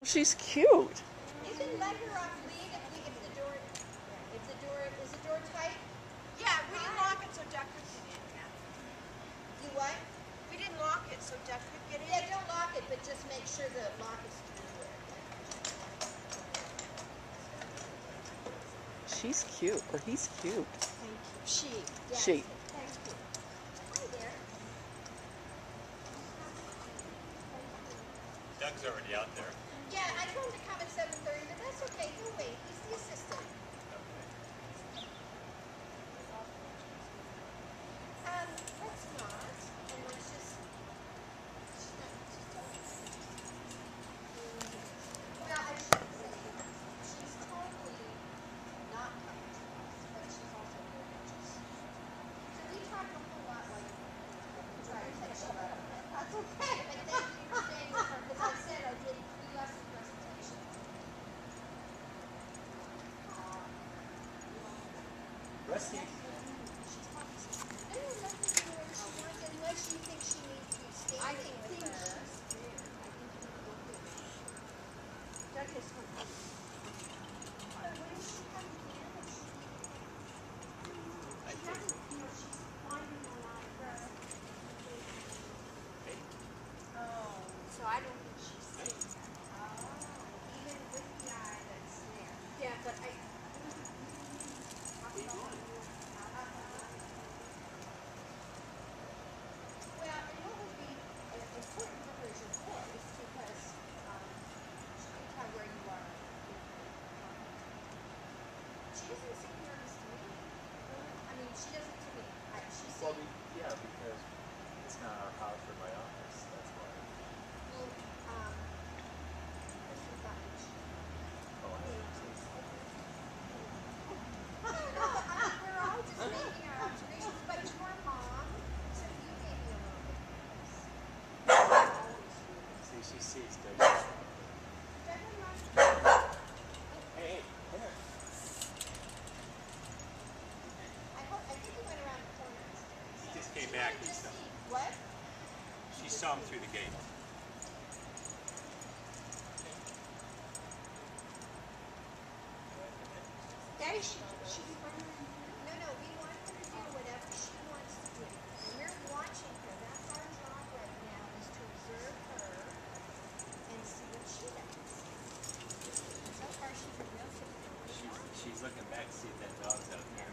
She's cute. You can let her off lead if the door, is the door tight? Yeah, we didn't lock it so Duck could get in. Yeah. You what? We didn't lock it so Duck could get in. Yeah, don't lock it, but just make sure the lock is through there. She's cute, or he's cute. Thank you. She. Yeah, She. thank you. Hi there. Doug's already out there. Yeah, I told him to come at 7:30, but that's okay. He'll wait. He's the assistant. Let's not. And let's just. Well, I shouldn't say she's totally not coming to us, but she's also very anxious. So we talk a whole lot like try to catch you up. That's okay. But thank you for staying with her because I said I did 3 lesson presentations. Rusty. Unless you think she needs to be standing with her. Duck is fine. But when is she coming here? I think. She's climbing on her. Oh, so I don't think she's seeing that. Even with the eye that's there. Yeah, but I. Well, and what would be important for her as your voice, because she can tell where you are. She doesn't seem nervous to me. I mean, she doesn't to me. She Well, seems. yeah, because it's not our house or my office. That's why. Well, Kristen thought that she. Oh, I don't know. No, we're all just making our observations, but your mom, so you may be a little bit nervous. See, she sees, doesn't Definitely not. Hey, come here. I think he went around the corner. He just came back. She He wanted to saw, see what? she saw him through the gate. Daddy, she's No, we want her to do whatever she wants to do. And we're watching her. That's our job right now, is to observe her and see what she does. So far, she's a real situation. She's looking back to see if that dog's out there.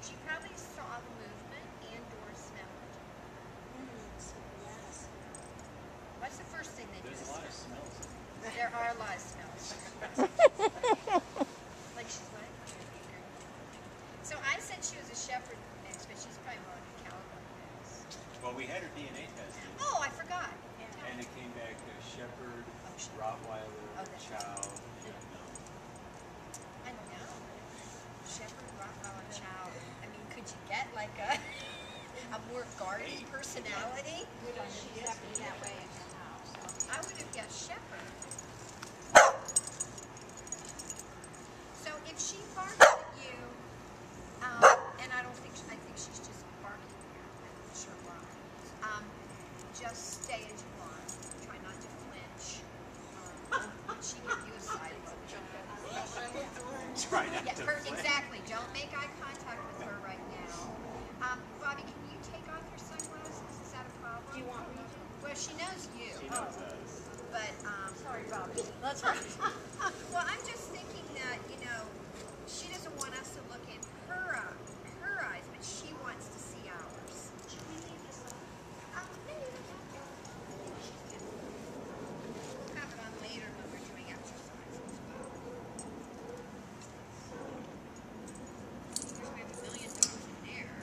She probably saw the movement and or smelled it. yes. What's the first thing they do? There's a lot of smells. There are a lot of smells. Like she's like. So I said she was a shepherd mix, but she's probably more like a caliber mix. Well, we had her DNA tested, Oh, I forgot. and it came back shepherd, Oh, Rottweiler, Oh, that's Chow, right. and I don't know. Shepherd, Rottweiler, Chow. I mean, could you get like a more guarded personality? She's acting that way in her house. I would have guessed shepherd. So if she barks at you, and I think she's just barking here. I'm not sure why. Just stay as you are. Try not to flinch. She give you a side look. try not to flinch. Exactly. Don't make eye contact with her right now. Bobby, can you take off your sunglasses? Is that a problem? Do you want me to? Well, she knows you. She knows us. But, Sorry, Bobby. that's right. Well, I'm just thinking that, she doesn't want us to look in her eyes, but she wants to see ours. Should we leave this on? Maybe we can. Have it on later when we're doing exercises. Because we have a million dogs in there.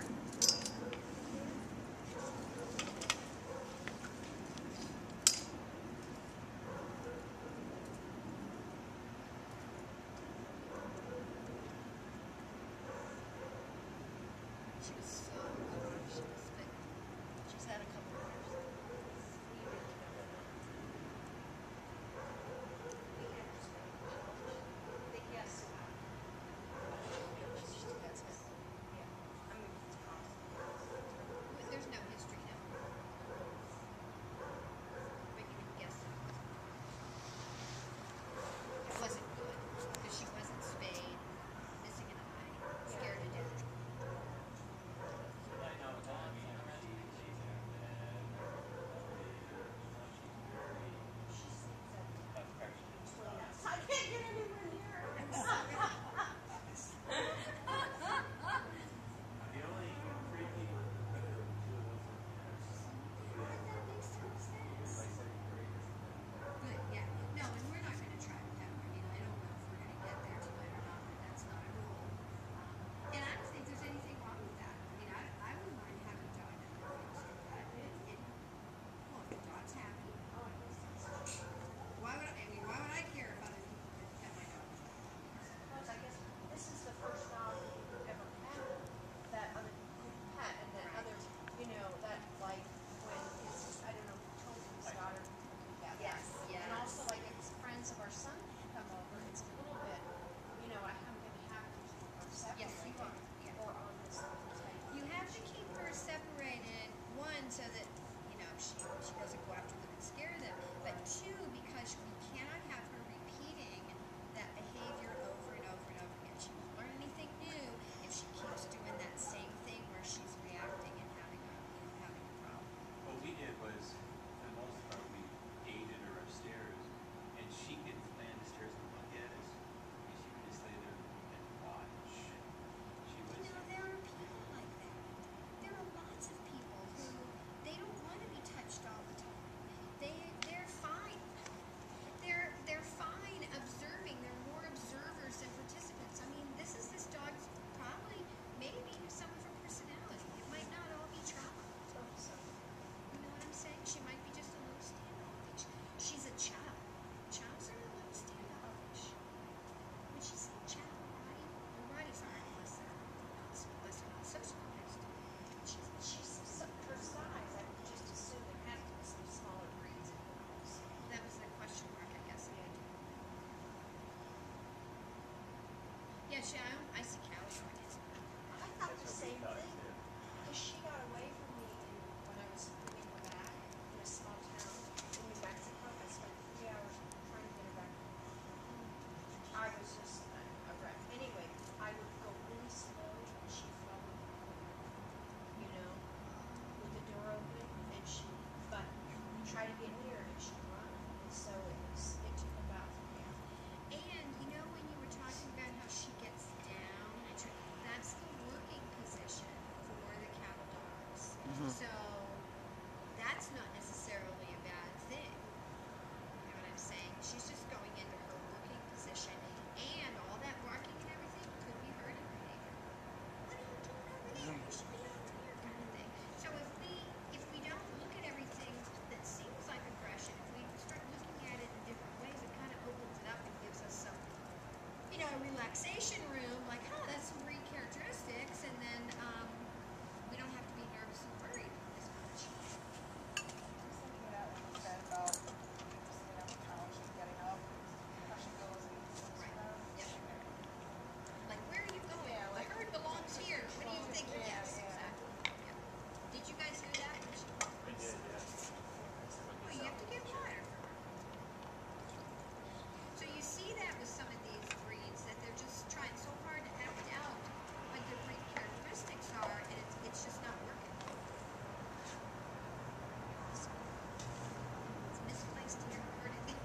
I see Callie on it. I thought That's the what we same thought thing. too. Because she got away from me when I was living back in a small town in New Mexico. I spent 3 hours trying to get her back. I was just a wreck. Anyway, I would go really slow and she'd follow me, you know, with the door open, and but try to get near it and she'd run. And so it took about, yeah. And you know when you were talking about how she gets down, that's the working position for the cattle dogs. So that's not necessarily a bad thing. You know what I'm saying? She's just going into her working position, and all that barking and everything could be hurting behavior. What are you doing over there? You should be over here, kind of thing. So if we don't look at everything that seems like aggression, if we start looking at it in different ways, it kind of opens it up and gives us some, relaxation room, like, that's some great characteristics, and then we don't have to be nervous and worried as much. I was thinking that when you said about sitting on the couch and getting up, how she goes and looks Right. around. Yep. Like, where are you going? Yeah, The like- herd belongs here. What do you think? Yeah, Yes, yeah. exactly. Yep. Did you guys do that? We did, yeah. Well, you have to get water for her. So you see that with some of these breeds, that they're just trying so hard to act out what their breed characteristics are, and it's just not working. It's misplaced here, herding.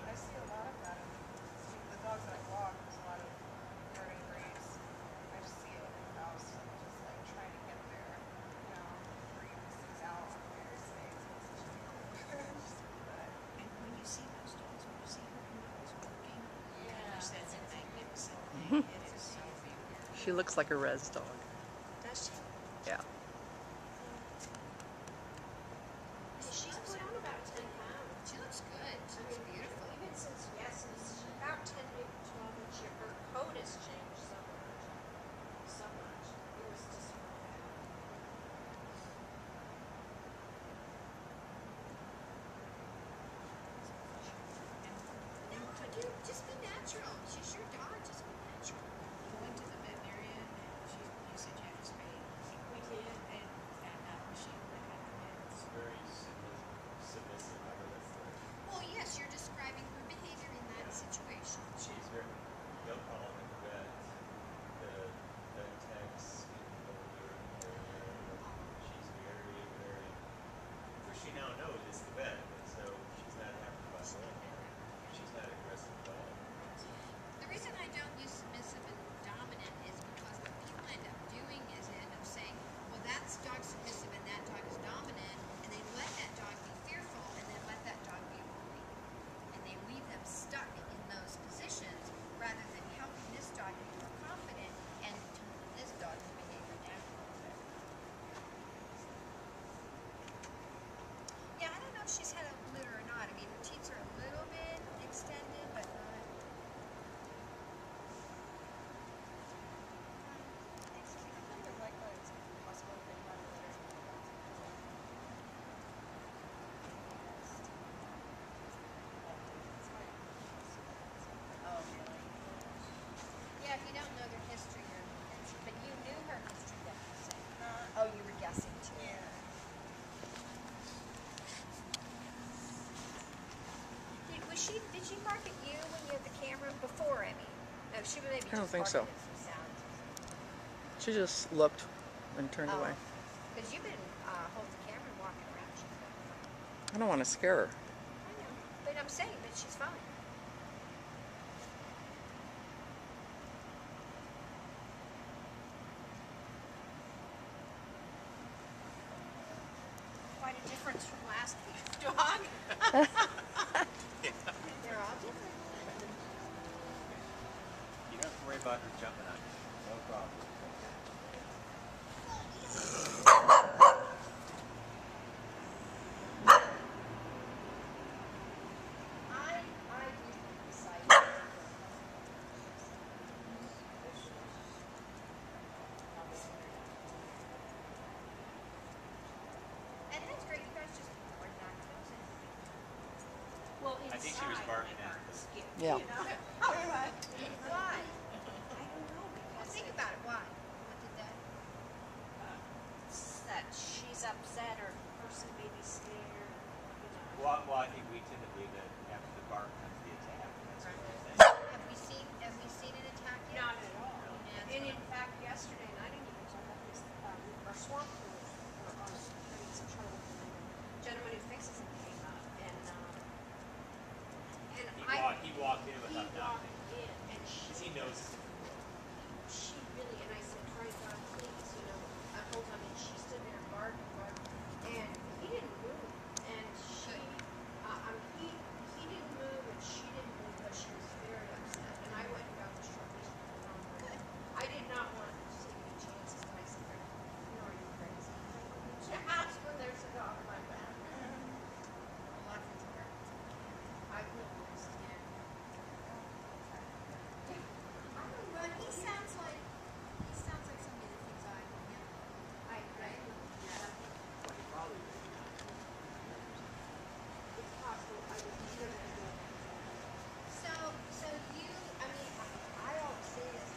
I see a lot of that in the dogs that I walk. There's a lot of herding breeds. I just see it in the house, just like trying to get there, breathe these things out on various things. And when you see those dogs, when you see her nose working, Yeah. that's a magnificent thing. It is so beautiful. She looks like a res dog. Does she? Yeah. She's put on about 10 pounds. She looks good. She looks beautiful. Even since about 10, maybe 12 each year, her coat has changed so much. So much. It was just really bad. No, dude, just be natural. She's your dog. Just be natural. You went to the veterinarian and you said you had to spay. We did. And she recommends. Very submissive out of it. Well, yes, you're describing her behavior in that situation. She's very, no problem with the vet. The techs, she's very, very, for she now knows it's the vet, and so she's not having to fuss with her. She's not aggressive at all. The reason I don't use submissive and dominant is because what people end up doing is they end up saying, well, that's dog submissive and that dog is dominant, and they let that dog be fearful and then let that dog be weak. And they leave them stuck in those positions rather than helping this dog be more confident and tone this dog's behavior down a little bit. Yeah, I don't know if she's had a litter or not. I mean, her teeth are a little bit extended, but not. I think like that it's possible to get money later. Oh, really? Yeah, if you don't know their history, but you knew her history, that you say. Oh, you were guessing too. Yeah. Did she bark at you when you had the camera before, Emmy? No, she maybe I don't just think barked so. at some sound. She just looked and turned Oh. away. Because you've been holding the camera and walking around. She's fine. I don't want to scare her. I know. But I'm saying that she's fine. Quite a difference from last week's dog. They're all different. You don't have to worry about her jumping on you. No problem. I do think the site And that's great. You guys just ignored that. well, I think she was inside, barking I at bark the skin, Yeah. you know? Why? think said, about it. Why? What did that? that she's upset or the person may be scared. You know. Well, I think we tend to believe that after the bark comes the attack. That's what we're saying. Have we seen an attack yet? Not at all. Yeah, that's And what in fact, yesterday, and I didn't even tell that this, our swamp pools were having some trouble. The gentleman who fixes them came up, and He walked in he without walked knocking. in, and Because he knows it's a different world. she really, and I said, "Try God, please, you know, hold on." And she stood there barking, and he didn't move, and he didn't move, and she didn't move, but she was very upset. And I went and got the short leash and put it on her. Good. I did not want to take any chances, but I said, "No, are you crazy? Just when there's a dog like that." I've witnessed, yeah. Well, he sounds like somebody that thinks I can handle it. I agree. Yeah. It's possible. I was never going to So you, I mean, I always say this,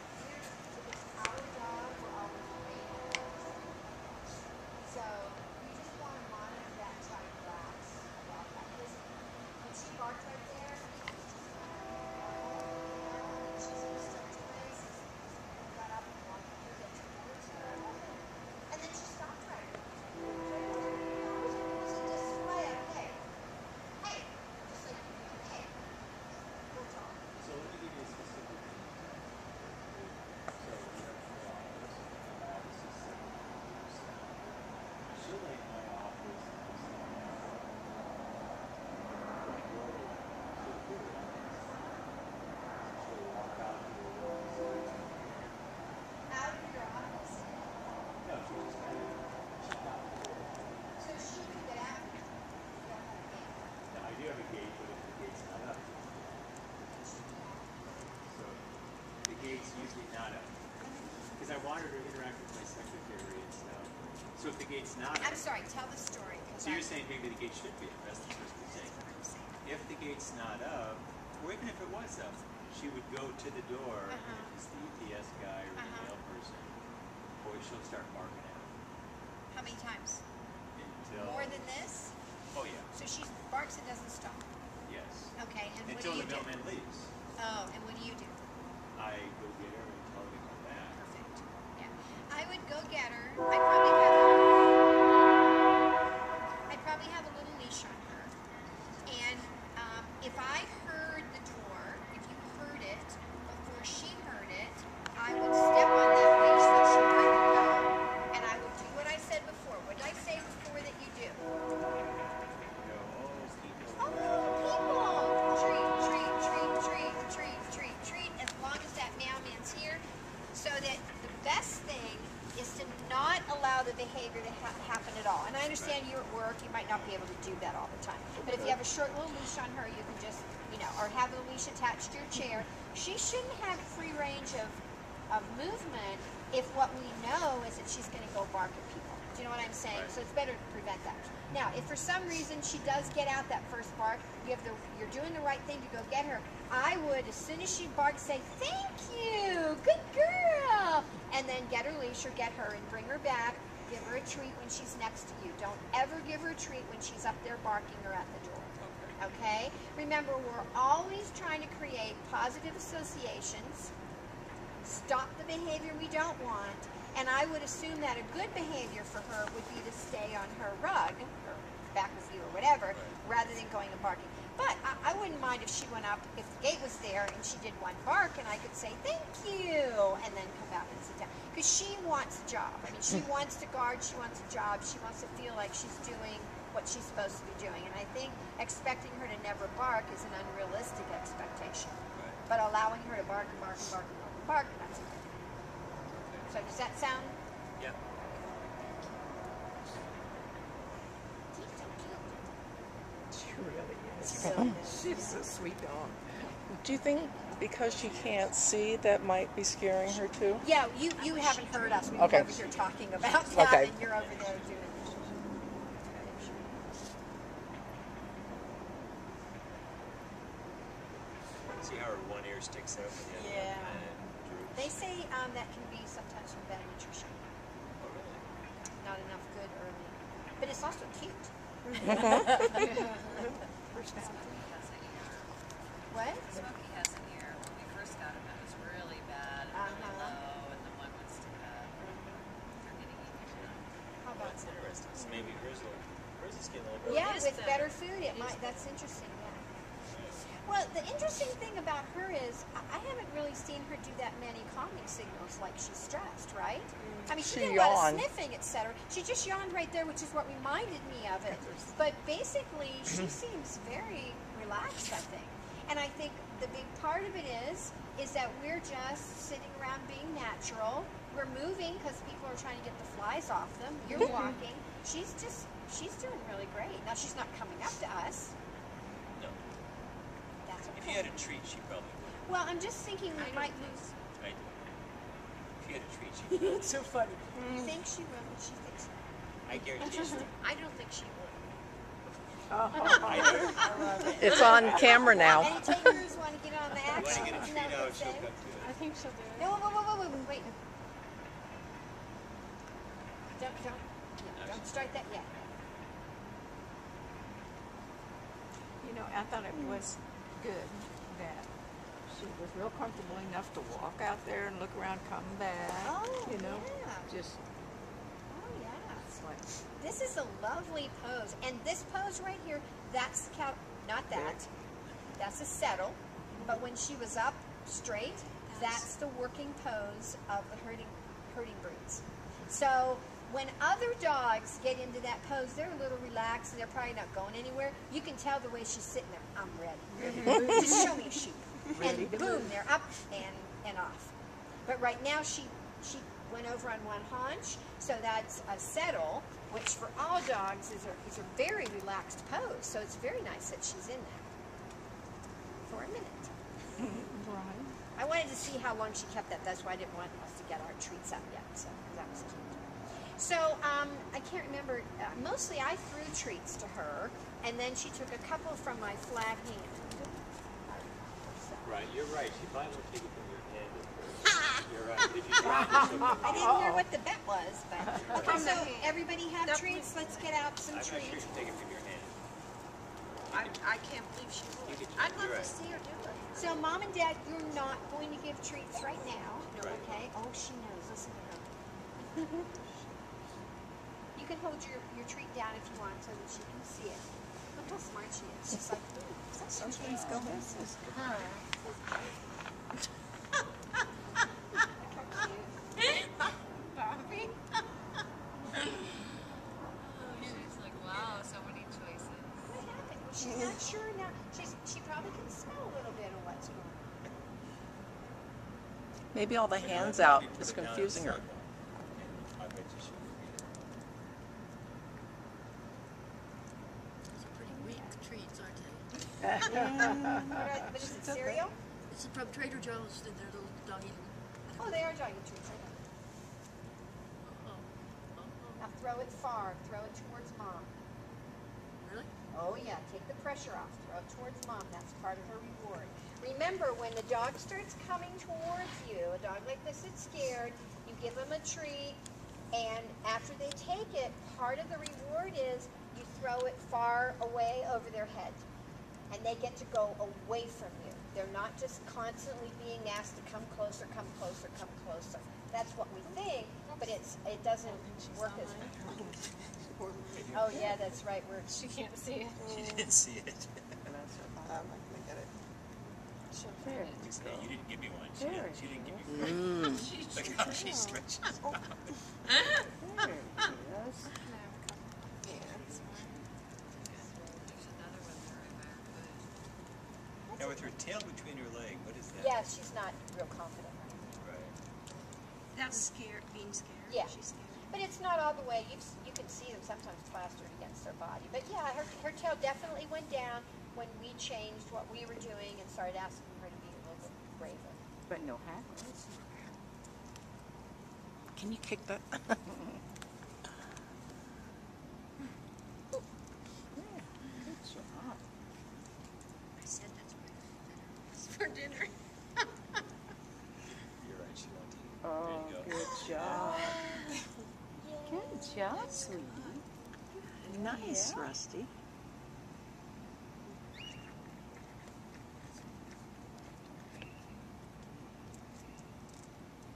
if it's our dog, we're always paying. So you just want to monitor that and try to relax about that. Because when she barked right there, she's used to it ways. Got up and walked her to towards her. And then she stopped right there. It was a display of, hey, just like you do, hey, we'll talk. So let me give you a specific example. So we have my office. My office is 7 She'll lay in my office and I'll stand there. She'll go to She'll walk out to the door and sit down. Out of your office. No, she'll just kind of, she's not the door. So she can get out. You don't have a gate. No, I do have a gate, but if the gate's not up. So the gate's usually not up. Because I want her to interact with my secretary and stuff. So if the gate's not I'm up. sorry, tell the story. So you're saying maybe the gate should be up. That's the first thing. If the gate's not up, or even if it was up, she would go to the door, and if it's the UPS guy or the mail person, boy, she'll start barking at him How many times? until. More than this? Oh yeah, So she barks and doesn't stop. yes. Okay, and what do Until you the do? mailman leaves, Oh, and what do you do? I go get her and tell her to come back. Perfect. Yeah. I would go get her. I'd probably have a little leash on her. And if I heard the door, if you heard it before she heard it, I would step on that leash so she wouldn't go. And I would do what I said before. What did I say before that you do? Go, oh, people. Oh, people! Treat, treat, treat, treat, treat, treat, treat, as long as that mailman's here. So that the best thing is to not allow the behavior to happen at all. And I understand you're at work, you might not be able to do that all the time. But if you have a short little leash on her, you can just, or have the leash attached to your chair. She shouldn't have free range of movement if what we know is that she's going to go bark at people. Do you know what I'm saying? Right. So it's better to prevent that. Now, if for some reason she does get out that first bark, you're doing the right thing to go get her. I would, as soon as she barks, say, "Thank you, good girl," and then get her leash or get her and bring her back. Give her a treat when she's next to you. Don't ever give her a treat when she's up there barking or at the door. Okay? Remember, we're always trying to create positive associations, stop the behavior we don't want, and I would assume that a good behavior for her would be to stay on her rug, or back with you or whatever, rather than going and barking. But I wouldn't mind if she went up, if the gate was there and she did one bark and I could say, "Thank you," and then come back and sit down. Because she wants a job. I mean, she wants to guard, she wants a job, she wants to feel like she's doing what she's supposed to be doing. And I think expecting her to never bark is an unrealistic expectation. But allowing her to bark and bark and bark and bark and bark, that's okay. So does that sound? Yeah. She really is. So, She's a sweet dog. Do you think because she can't see that might be scaring her too? yeah, you haven't heard us. We've been Okay. over here talking about that, Okay. and you're over there doing. See how her one ear sticks out? Yeah. And droops. They say that can be sometimes from bad nutrition. Oh, really? Not enough good early. But it's also cute. Smokey has an ear. What? Smokey has an ear. When we first got him, it was really bad and really low, and then one went to bed. They're getting eaten now. How Well, about that's interesting. So maybe hers is getting a little bit. Yeah, It is with better better. food, It is might. better. That's interesting. Yeah. Well, the interesting thing about her is I haven't really seen her do that many calming signals like she's stressed, right? I mean, she She did a lot of yawned. sniffing, etc. She just yawned right there, which is what reminded me of it. But basically, she seems very relaxed, I think. And I think the big part of it is that we're just sitting around being natural. We're moving because people are trying to get the flies off them. You're walking. She's doing really great. Now, she's not coming up to us. No. That's If okay. you had a treat, she probably would. Well, I'm just thinking we I might don't lose. I do. If you had a treat, she probably would. It's so funny. You think she will, but she thinks she I guarantee she would. I don't think she would. I do. It's on camera now. Any takers want to get on the You want action? to get a Isn't treat that what out, they she'll say? come to it. I think she'll do it. No, wait. Don't start that yet. You know, I thought it was good that she was real comfortable enough to walk out there and look around, come back. Oh, you know, yeah. just Oh, yeah. it's like This is a lovely pose. And this pose right here, that's the cow, not that. That's a settle. But when she was up straight, that's the working pose of the herding breeds. So when other dogs get into that pose, they're a little relaxed and they're probably not going anywhere. You can tell the way she's sitting there. I'm ready. Just show me a sheep. And boom, they're up and off. But right now she went over on one haunch, so that's a settle, which for all dogs is a very relaxed pose. So it's very nice that she's in that for a minute. right. I wanted to see how long she kept that. That's why I didn't want us to get our treats up yet. So 'cause that was cute. So I can't remember. Mostly I threw treats to her, and then she took a couple from my flat hand. Right, you're right. She probably won't take it from your hand at first. You're right. If you drop it, she'll come I didn't hear what the bet was, but okay. So everybody have Nope. treats. Let's get out some I'm not sure treats. she'll take it from your hand. I can't believe she would. You could- I'd love you're to right. see her do it. So Mom and Dad, you're not going to give treats right now. Right. Okay? Oh, she knows. Listen to her. You can hold your treat down if you want so that she can see it. Look how smart she is. She's like, ooh, is that some treats go this is Bobby? She's like, wow, so many choices. What happened? Well, she's not sure now. She probably can smell a little bit of what's going on. Maybe all the You know, hands if out you put is it down on the confusing her. sidewalk, I bet you she would eat it. Those are pretty weak treats, aren't they? What is it, cereal? It's from Trader Joe's, and they're little doggy. Oh, they are doggy treats. I know. Now throw it far. Throw it towards Mom. Really? Oh yeah, take the pressure off. Throw it towards Mom. That's part of her reward. Remember, when the dog starts coming towards you, a dog like this is scared, you give them a treat, and after they take it, part of the reward is you throw it far away over their head. And they get to go away from you. They're not just constantly being asked to come closer, come closer, come closer. That's what we think, but it doesn't work as well. Oh yeah, that's right. She can't see it. She didn't see it. I get it. Yeah, you didn't give me one. She didn't give me one. Look how she stretches. There's another one there in my foot. Now with her tail between her leg, what is that? Yeah, she's not real confident. Right. That's scared, being scared. Yeah. She's scared. But it's not all the way. You can see them sometimes plastered against their body. But yeah, her tail definitely went down when we changed what we were doing and started asking her to be a little bit braver. But no hackles. Can you kick that? Good job. I said that's right. For dinner. You're right. She job, sweetie. Nice, Yeah. Rusty.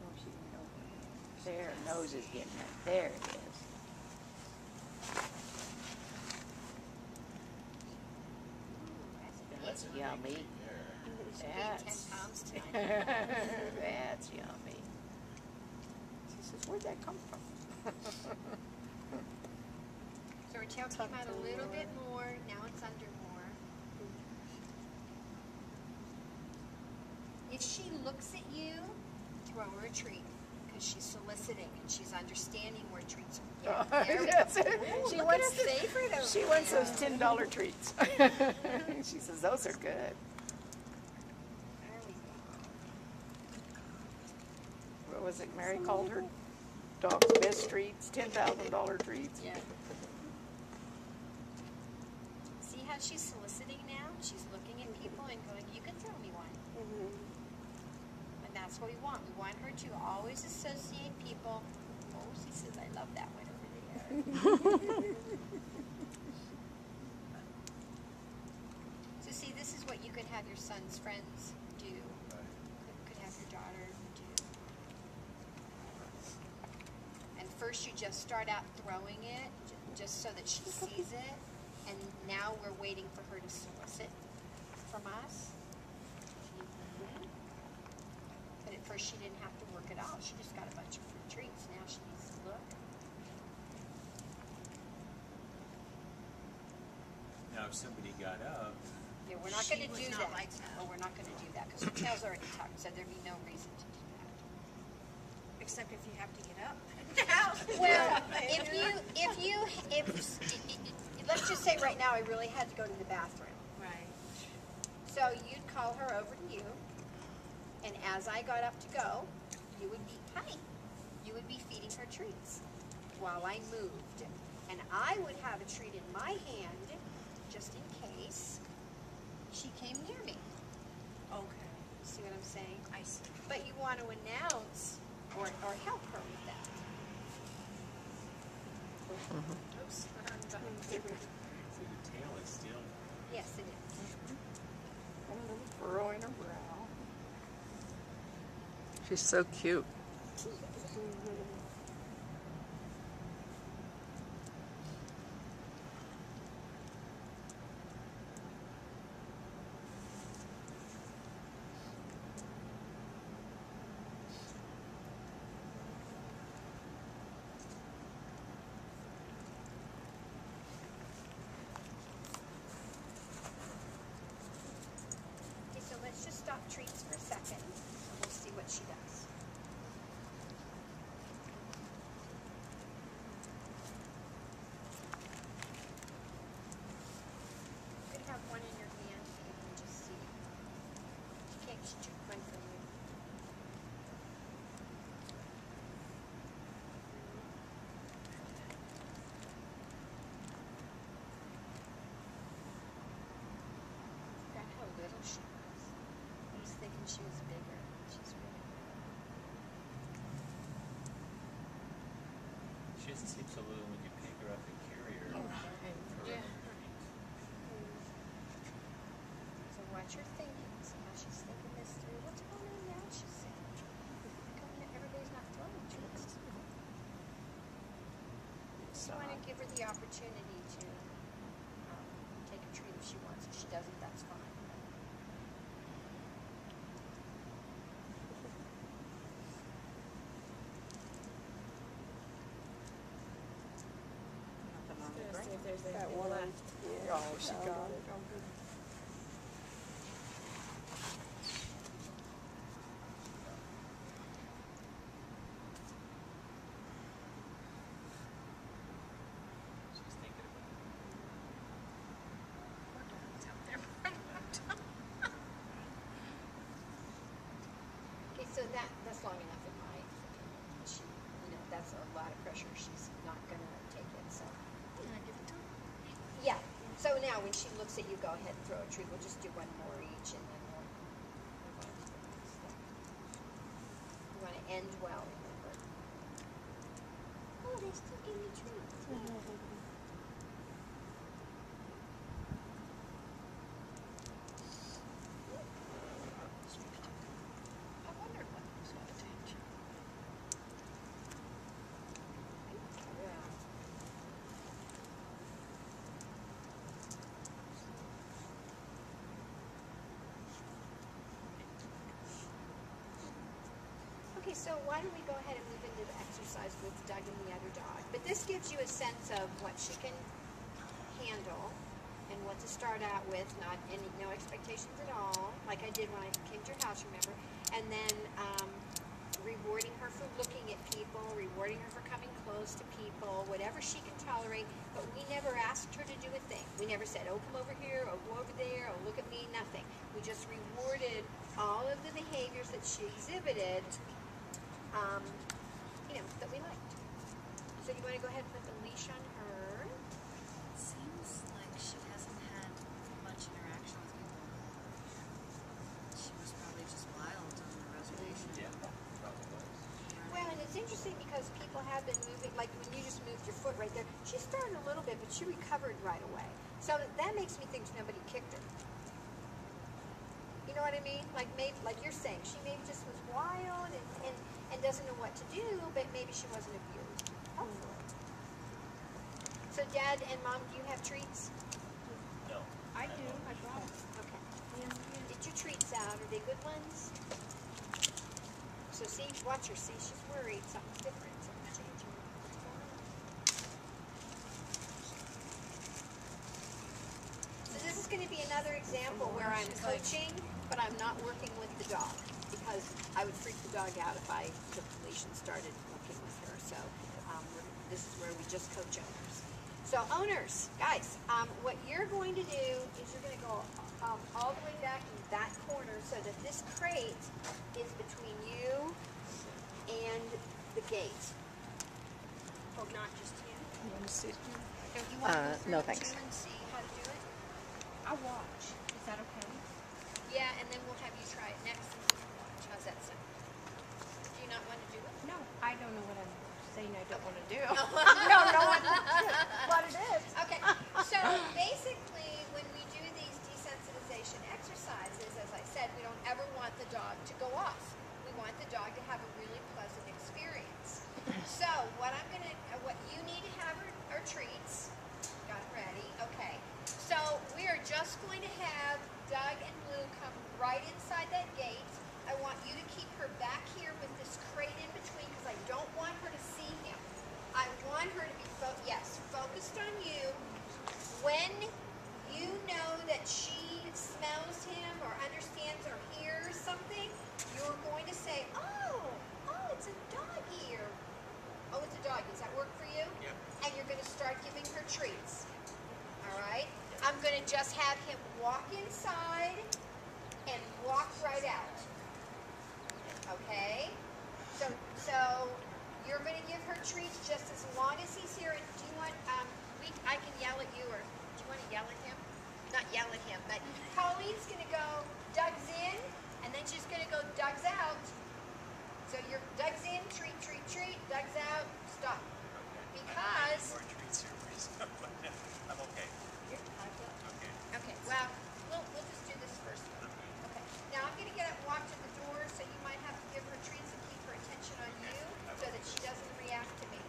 Oh, she didn't know. There, her nose is getting it. There it is. That's yummy. That's 10 pounds tonight. That's yummy. She says, "Where'd that come from?" So her tail came out a little bit more. Now it's under more. If she looks at you, throw her a treat. Because she's soliciting and she's understanding where treats are. Yeah, there we go. Yes. Ooh, She look wants at her favorite over She wants there. those $10 treats. She says those are good. There we go. What was it? Mary called her dog's best treats, $10,000 treats. Yeah. See how she's soliciting now? She's looking at people and going, you can throw me one. And that's what we want. We want her to always associate people. Oh, she says, I love that one over there. So see, this is what you could have your son's friends do. Could have your daughter do. And first you just start out throwing it, just so that she sees it. And now we're waiting for her to solicit from us. But at first she didn't have to work it out. She just got a bunch of fruit treats. Now she needs to look. Now, if somebody got up, Yeah, we're not She going to was do not that. like that. Oh, we're not going to do that because her tail's already tucked, so there'd be no reason to do that. Except if you have to get up. Well, let's just say right now I really had to go to the bathroom. Right. So you'd call her over to you, and as I got up to go, you would be, honey, you would be feeding her treats while I moved. And I would have a treat in my hand, just in case she came near me. Okay. See what I'm saying? I see. But you want to announce or help her with that. Oops. so the tail is still. Yes, it is. And a little furrow in her brow. She's so cute. Okay, so let's just stop treats for a second, and we'll see what she does. You could have one in your hand so you can just see. She can't shoot one from you. Forgot how little she was. I was thinking she was bigger. She's really little. She doesn't seem so little when you pick her up and carry her. Yeah. So watch her thinking. See how she's thinking this through. What's going on now? She's saying. How come everybody's not throwing treats? You want to give her the opportunity to take a treat if she wants. If she doesn't, that's fine. Nothing on the Let's see ground. if there's That anything one. left. Yeah. Oh, she got it. She's thinking about it. Okay, so that's long enough in my opinion. She, that's a lot of pressure. She's not gonna take it. So yeah. So now when she looks at you, go ahead and throw a treat. We'll just do one more each, and then we'll move on to the next step. You want to end well, remember. Oh, they still give me I wondered what was going to change. Okay, so why don't we go ahead and move into the exercise with Doug and the other dog. But this gives you a sense of what she can handle and what to start out with, no expectations at all, like I did when I came to your house, remember? And then rewarding her for looking at people, rewarding her for coming close to people, whatever she can tolerate, but we never asked her to do a thing. We never said, oh, come over here, or go over there, or look at me, nothing. We just rewarded all of the behaviors that she exhibited, that we liked. So you want to go ahead and put the leash on her? Seems like she hasn't had much interaction with people. She was probably just wild on the reservation. Yeah, probably was. Well, and it's interesting because people have been moving, like when you just moved your foot right there, she started a little bit, but she recovered right away. So that makes me think nobody kicked her. You know what I mean? Like you're saying, she maybe just was wild and doesn't know what to do, but maybe she wasn't abused. Hopefully. So Dad and Mom, do you have treats? No. I do. I brought it. Okay. Yeah. Get your treats out. Are they good ones? So see, watch her. See, she's worried. Something's different. Something's changing. What's going on? So this is going to be another example where I'm coaching, but I'm not working with the dog because I would freak the dog out if I took the leash and started working with her. So this is where we just coach owners. So owners, guys, what you're going to do is you're going to go all the way back in that corner so that this crate is between you and the gate. Oh, not just you. You want to see? Don't you want to go through no, it thanks. too and see how to do it? I'll watch. Is that okay? Yeah, and then we'll have you try it next and you can watch. How's that sound? Do you not want to do it? No, I don't know what I'm saying I don't want to do. no one what it is. Okay, so basically when we do these desensitization exercises, as I said, we don't ever want the dog to go off. We want the dog to have a really pleasant experience. So what you need to have are treats. Got it ready. Okay. So we are just going to have Doug and Blue come right inside that gate. I want you to keep her back here with this crate in between because I don't want her to see him. I want her to be focused on you. When you know that she smells him or understands or hears something, you're going to say, oh, it's a doggy. Or, oh, it's a doggy. Does that work for you? Yep. And you're going to start giving her treats. All right? I'm going to just have him walk inside and walk right out. Okay? So you're going to give her treats just as long as he's here. And do you want, I can yell at you, or do you want to yell at him? Not yell at him, but Colleen's going to go, Doug's in, and then she's going to go, Doug's out. So you're, Doug's in, treat, treat, treat, Doug's out, stop. Okay. Because, More treats here, please. I'm okay. Okay. okay, well, we'll just do this first one. Okay. Now I'm going to get up and walk to the door, so you might have to give her treats and keep her attention on you so that she doesn't react to me.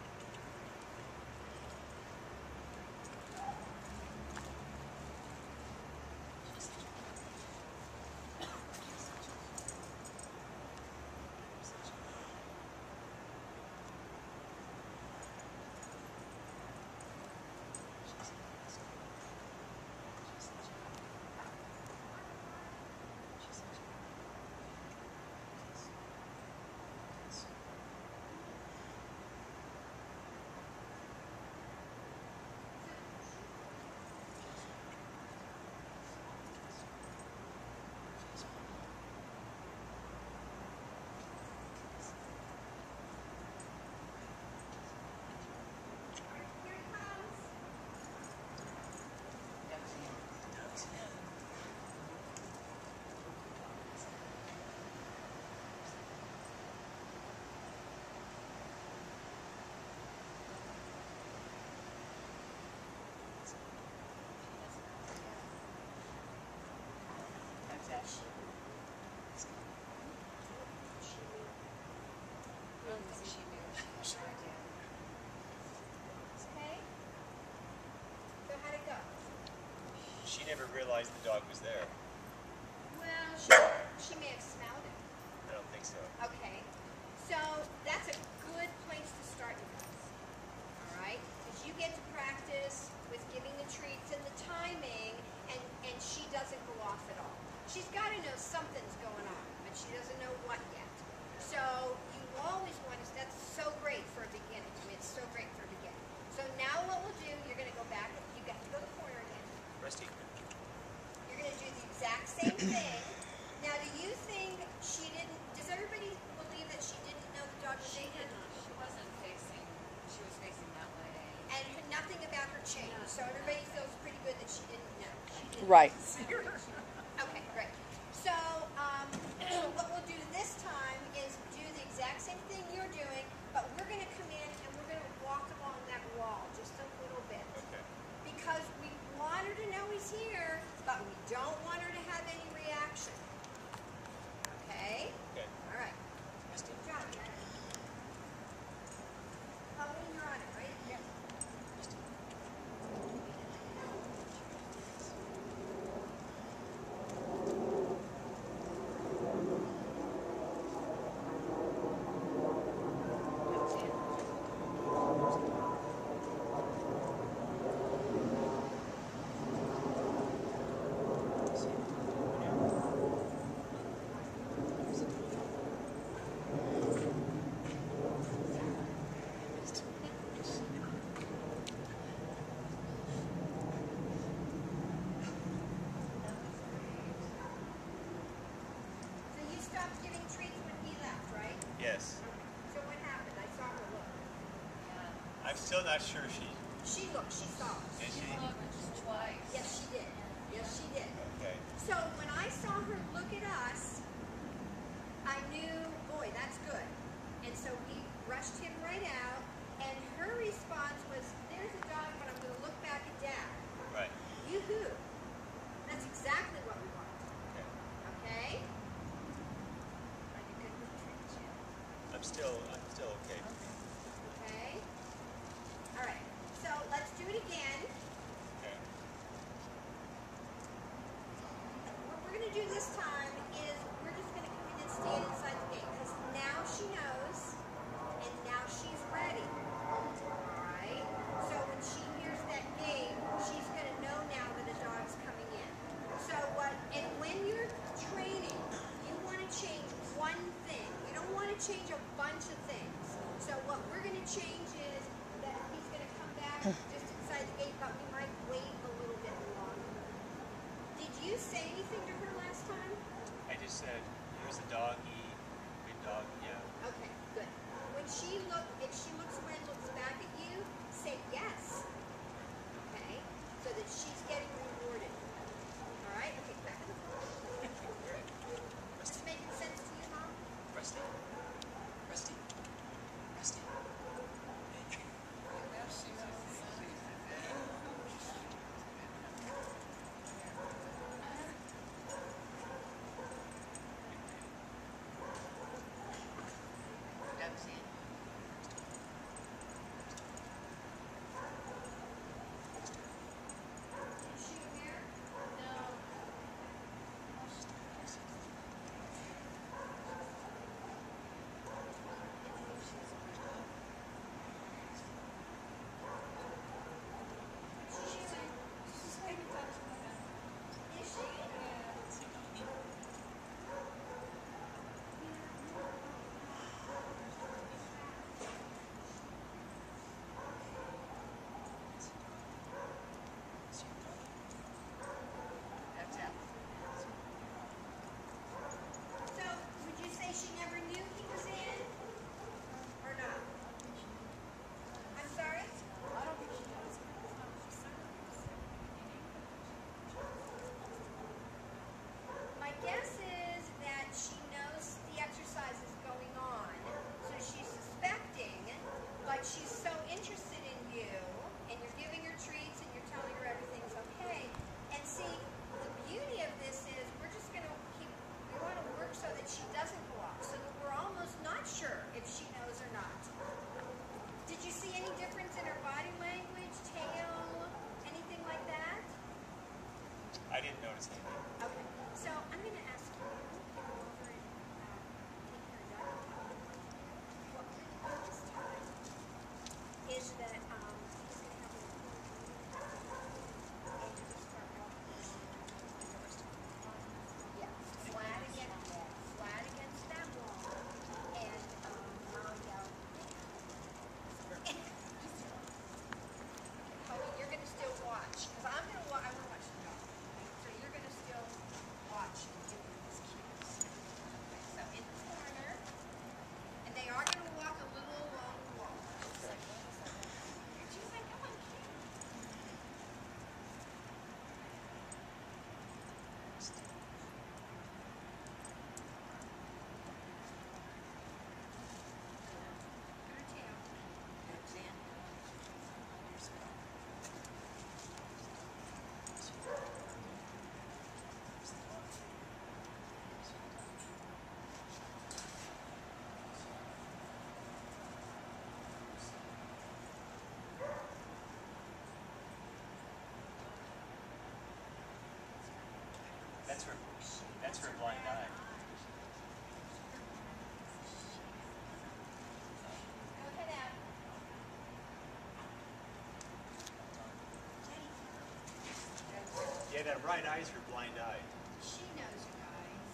bet she knew. She knew. I don't think she knew. She had no idea. Okay? So how'd it go? She never realized the dog was there. Well, she may have smelled it. I don't think so. Okay. So that's a good place to start, you guys. All right? Because you get to practice with giving the treats and the timing, and she doesn't go off at all. She's got to know something's going on, but she doesn't know what yet. So you always want to, that's so great for a beginning. I mean, it's so great for a beginning. So now what we'll do, you're going to go back, you got to go to the corner again. Rusty. You're going to do the exact same thing. Now, do you think she didn't, does everybody believe that she didn't know the dog was She eating? didn't. She wasn't facing. She was facing that way. And nothing about her changed. So everybody feels pretty good that she didn't know. Right. Okay, great. So what we'll do this time is do the exact same thing you're doing, but we're going to come in and we're going to walk along that wall just a little bit. Okay. Because we want her to know he's here, but we don't want her to have any reaction. Okay? Okay. All right. Good job. Colleen, you're on it, right? Yeah. So you stopped giving treats when he left, right? Yes. So what happened? I saw her look. I'm still not sure she. She looked, she saw us. Did she? Just twice. Yes, she did. Yes, she did. Okay. So when I saw her look at us, I knew, boy, that's good. And so we rushed him right out, and her response was, there's a dog, but I'm going to look back at Dad. Right. Yoo-hoo. That's exactly what we want. Okay. Okay? Are you good with treats yet? I'm still okay. Okay? All right. So let's do it again. Okay. What we're going to do this time is we're just going to come in and stand inside the gate because now she knows and now she's ready. Alright? So when she hears that gate, she's going to know now that a dog's coming in. So and when you're training, you want to change one thing. You don't want to change a bunch of things. So what we're going to change is that he's going to come back just inside the gate, but we might wait a little bit longer. Did you say anything to her last time? I just said, here's the doggy. Good dog. Yeah. Okay, good. When if she looks away and looks back at you, say yes. Okay? So that she's getting rewarded. All right? Okay, back to the floor. Is this making sense to you, Mom? Rusty. Rusty. Rusty. Okay. So I'm going to ask you to go over and take care of Doug. What we're going to do this time is that he's going to have a little and you just start walking flat against that wall, and Mom yell, Honey, you're going to still watch, because I'm going to watch. I want to watch the dog. So you're going to still watch and give them these cues. Okay, so in the corner, and they are going to walk a little along the wall. She's like, oh, I'm cute. Her tail. That's her blind eye. Go ahead out. Yeah, that right eye's her blind eye. She knows, you guys.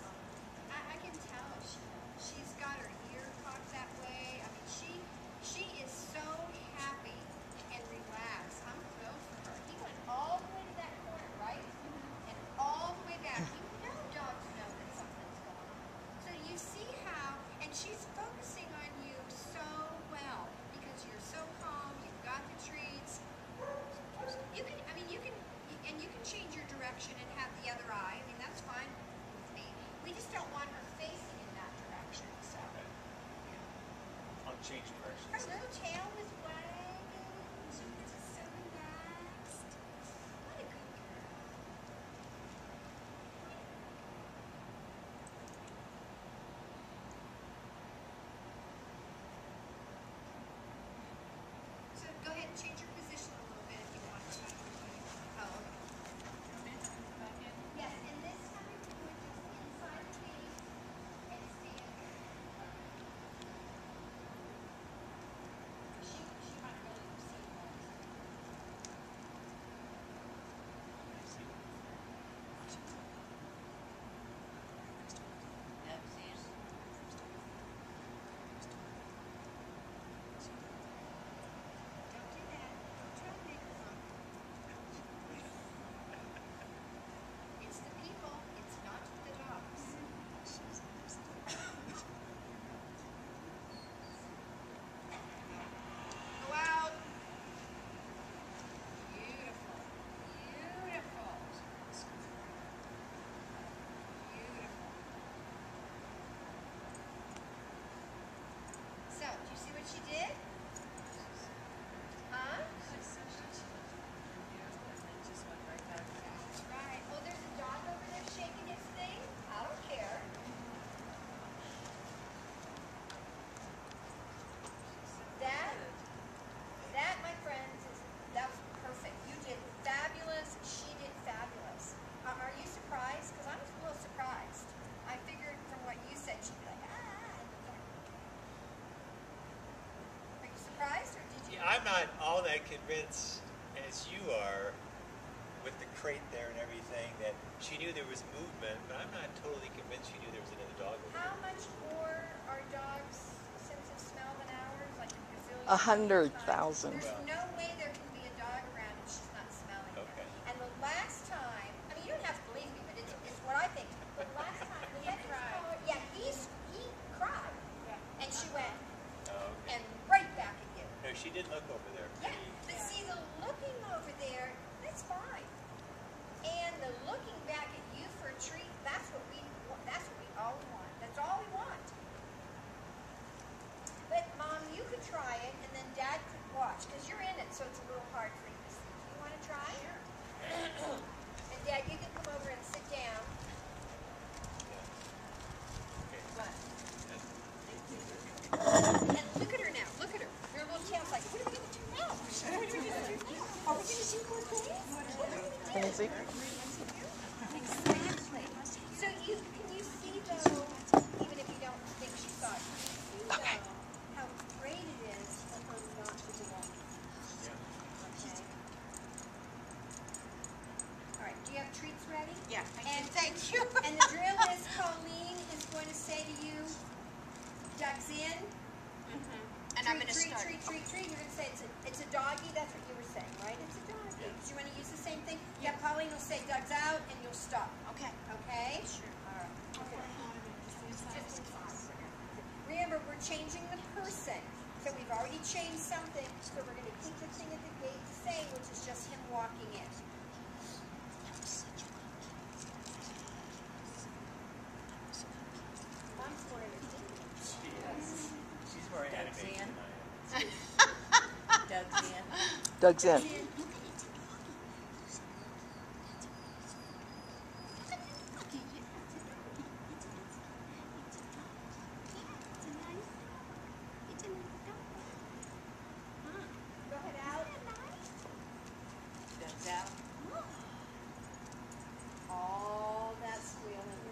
I can tell. She's got her ear cocked that way. I mean, she is so happy and relaxed. I'm thrilled for her. He went all the way to that corner, right? And all the way back. You know dogs know that something's going on. So you see how, and she's focusing on you so well because you're so calm. You've got the treats. You can, I mean, you can change your direction and have the other eye. I mean, that's fine with me. We just don't want her facing in that direction. So, I'll change her directions. little tail was wagging. She was just so relaxed. What a good girl. So go ahead and change your position a little bit if you want to. Oh, okay. Yes, and this time you would just inside the leaf and stand there. She might really see those. Don't do that. Don't try to make her fun. It's the people, it's not the dogs. Go out. Beautiful. Beautiful. Beautiful. So, do you see what she did? Huh? That's right. Oh, there's a dog over there shaking his thing. I don't care. That, my friends, that was perfect. You did fabulous. She did fabulous. Are you surprised? Because I'm a little surprised. I figured from what you said, she'd be like, Are you surprised, or did you? Yeah, I'm not all that convinced as you are with the crate there and everything that she knew there was movement, but I'm not totally convinced she knew there was another dog over How there. much more are dogs' sense of smell than ours? Like a gazillion 100,000. times? There's no way there can be a dog around and she's not smelling it. Okay. And the last time, I mean, you don't have to believe me, but it's what I think. The last time he cried. Yeah, he cried. And she went, Oh, okay. and right back at you. No, she did look over there. Yeah, but see, the looking over there, that's fine. And the looking back at you for a treat, that's what we all want. That's all we want. But Mom, you could try it, and then Dad could watch, because you're in it, so it's a little hard for you to see. You want to try? Sure. And Dad, you can come over and sit down. And look at her now. Look at her. Her little tail's like, what are we going to do now? What are we going to do now? Are we going to do more things? What are we going to do? Can you see? Yeah, Thank you. And the drill is Colleen is going to say to you, Doug's in. And I'm going to treat, start. treat, treat, treat. You're going to say it's a doggy. That's what you were saying, right? It's a doggy. Yeah. Do you want to use the same thing? Yeah. Colleen will say Doug's out, and you'll stop. Okay. Okay? Sure. All right. Okay. Just inside. Remember, we're changing the person. So we've already changed something. So we're going to keep the thing at the gate the same, which is just him walking in. Mom's more entertaining. She is. She's more animated than I am. Doug's in. Doug's in. Go ahead out. Doug's out. All that squealing.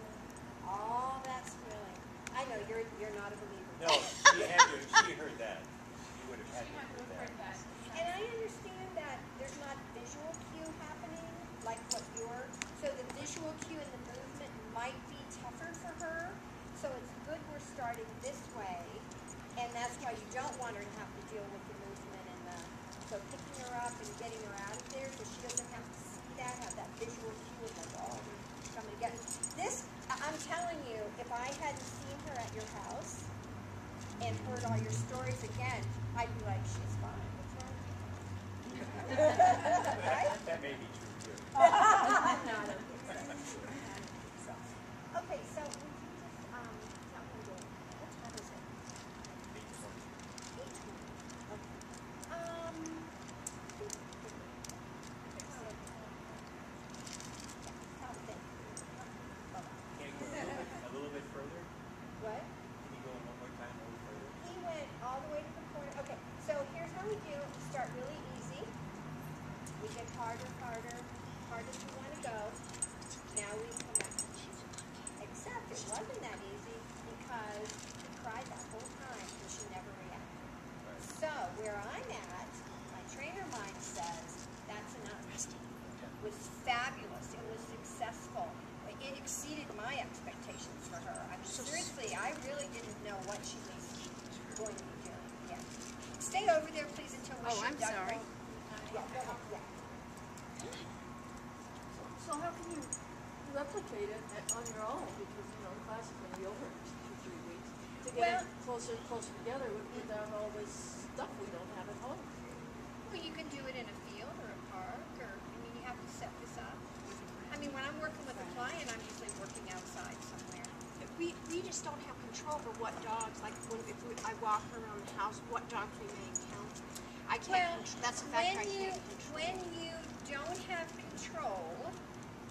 All that squealing. I know you're not a believer. No, she heard that. She would have had to hear that. And I understand that there's not visual cue happening like what you're. So the visual cue and the movement might be tougher for her. So it's good we're starting this way, and that's why you don't want her to have to deal with the movement and the. So picking her up and getting her out of there, so she doesn't have to see that, have that visual cue of like, oh, they're coming to get me. This, I'm telling you, if I hadn't seen her at your house and heard all your stories again, I'd be like, she's fine. What's wrong with her? Right? That may be true too. No, I don't think so. I don't think so. Okay, so would you just tell me what time is it? 8:20. Okay. Can you go a little bit further? What? Can you go one more time a little further? He went all the way to the corner. Okay, so here's how we do it. We start really easy. We get harder, harder, harder as we want to go. Now we come back. Except it wasn't that easy because she cried that whole time and she never reacted. So where I'm at, my trainer mind says that's enough. It was fabulous. It was successful. It exceeded my expectations for her. I mean, seriously, I really didn't know what she was going to be doing. Yeah. Stay over there, please, until we Oh, I'm Doug sorry. go. Yeah, go ahead. Yeah. So how can you replicate it on your own? Because, you know, the class is going to be over in 2 or 3 weeks. To get it closer and closer together without all this stuff we don't have at home. Well, you can do it in a field or a park, or, I mean, you have to set this up. I mean, when I'm working with a client, I'm usually working outside somewhere. We just don't have control over what dogs, like I walk around the house, what dogs we may encounter. I can't, that's a fact I can't control. When you don't have control,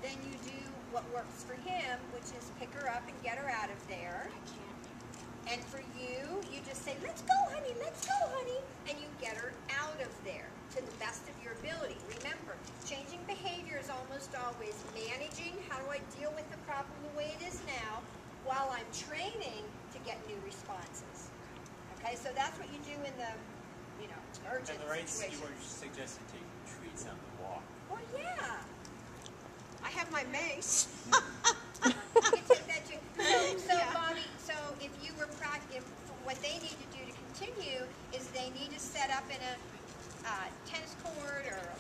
then you do what works for him, which is pick her up and get her out of there. I can't. And for you, you just say, let's go, honey, and you get her out of there to the best of your ability. Remember, changing behavior is almost always managing, how do I deal with the problem the way it is now, while I'm training to get new responses. Okay, so that's what you do in the, you know, urgent And the right, you situation. were suggesting taking treats on the walk. Well, yeah. I have my mace. You can take that too. So Yeah. Bobby, so if you were what they need to do to continue is they need to set up in a tennis court or a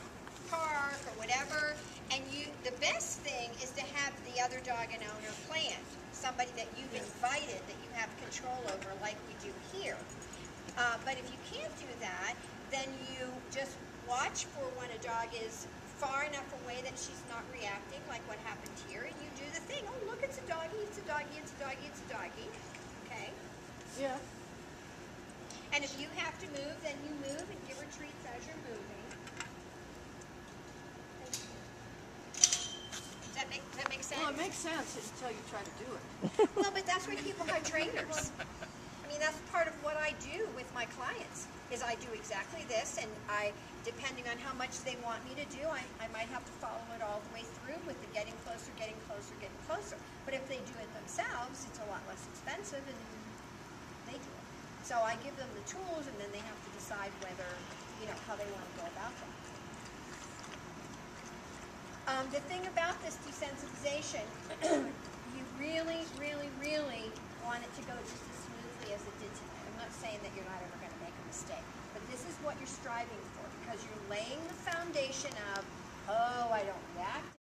park or whatever, and the best thing is to have the other dog and owner planned, somebody that you've invited that you have control over, like we do here. But if you can't do that, then you just watch for when a dog is far enough away that she's not reacting, like what happened here, and you do the thing. Oh, look, it's a doggy, it's a doggy, it's a doggy, it's a doggy. Okay? Yeah. And if you have to move, then you move and give her treats as you're moving. Does that make sense? Well, it makes sense until you try to do it. Well, but that's why people are trainers. I mean, that's part of what I do with my clients, is I do exactly this, and depending on how much they want me to do, I might have to follow it all the way through with the getting closer, getting closer, getting closer. But if they do it themselves, it's a lot less expensive, and they do it. So I give them the tools, and then they have to decide whether, you know, how they want to go about them. The thing about this desensitization foundation, you really, really, really want it to go just as smoothly as it did tonight. I'm not saying that you're not ever going to make a mistake, but this is what you're striving for because you're laying the foundation of, oh, I don't react